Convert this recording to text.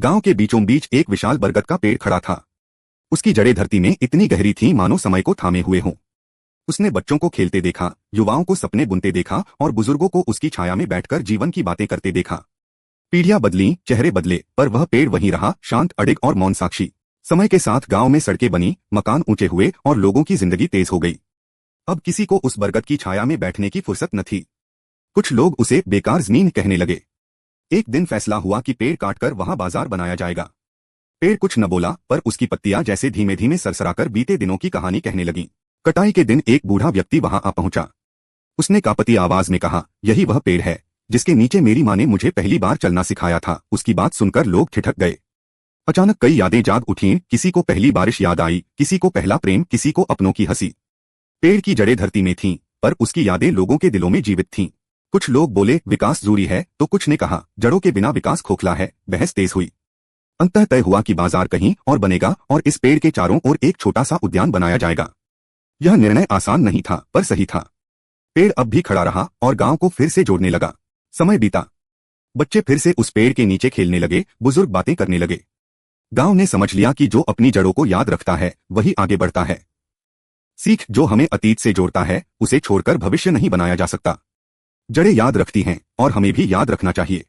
गांव के बीचों बीच एक विशाल बरगद का पेड़ खड़ा था। उसकी जड़ें धरती में इतनी गहरी थीं मानो समय को थामे हुए हों। उसने बच्चों को खेलते देखा, युवाओं को सपने बुनते देखा और बुजुर्गों को उसकी छाया में बैठकर जीवन की बातें करते देखा। पीढ़ियां बदलीं, चेहरे बदले, पर वह पेड़ वहीं रहा, शांत, अडिग और मौन साक्षी। समय के साथ गांव में सड़कें बनी, मकान ऊंचे हुए और लोगों की जिंदगी तेज हो गई। अब किसी को उस बरगद की छाया में बैठने की फुर्सत न थी। कुछ लोग उसे बेकार जमीन कहने लगे। एक दिन फैसला हुआ कि पेड़ काटकर वहां बाजार बनाया जाएगा। पेड़ कुछ न बोला, पर उसकी पत्तियां जैसे धीमे धीमे सरसराकर बीते दिनों की कहानी कहने लगीं। कटाई के दिन एक बूढ़ा व्यक्ति वहां आ पहुंचा। उसने कांपती आवाज में कहा, यही वह पेड़ है जिसके नीचे मेरी माँ ने मुझे पहली बार चलना सिखाया था। उसकी बात सुनकर लोग ठिठक गए। अचानक कई यादें जाग उठीं। किसी को पहली बारिश याद आई, किसी को पहला प्रेम, किसी को अपनों की हंसी। पेड़ की जड़ें धरती में थीं, पर उसकी यादें लोगों के दिलों में जीवित थीं। कुछ लोग बोले विकास जरूरी है, तो कुछ ने कहा जड़ों के बिना विकास खोखला है। बहस तेज हुई। अंततः तय हुआ कि बाजार कहीं और बनेगा और इस पेड़ के चारों ओर एक छोटा सा उद्यान बनाया जाएगा। यह निर्णय आसान नहीं था, पर सही था। पेड़ अब भी खड़ा रहा और गांव को फिर से जोड़ने लगा। समय बीता। बच्चे फिर से उस पेड़ के नीचे खेलने लगे, बुजुर्ग बातें करने लगे। गांव ने समझ लिया कि जो अपनी जड़ों को याद रखता है वही आगे बढ़ता है। सीख, जो हमें अतीत से जोड़ता है उसे छोड़कर भविष्य नहीं बनाया जा सकता। जड़ें याद रखती हैं और हमें भी याद रखना चाहिए।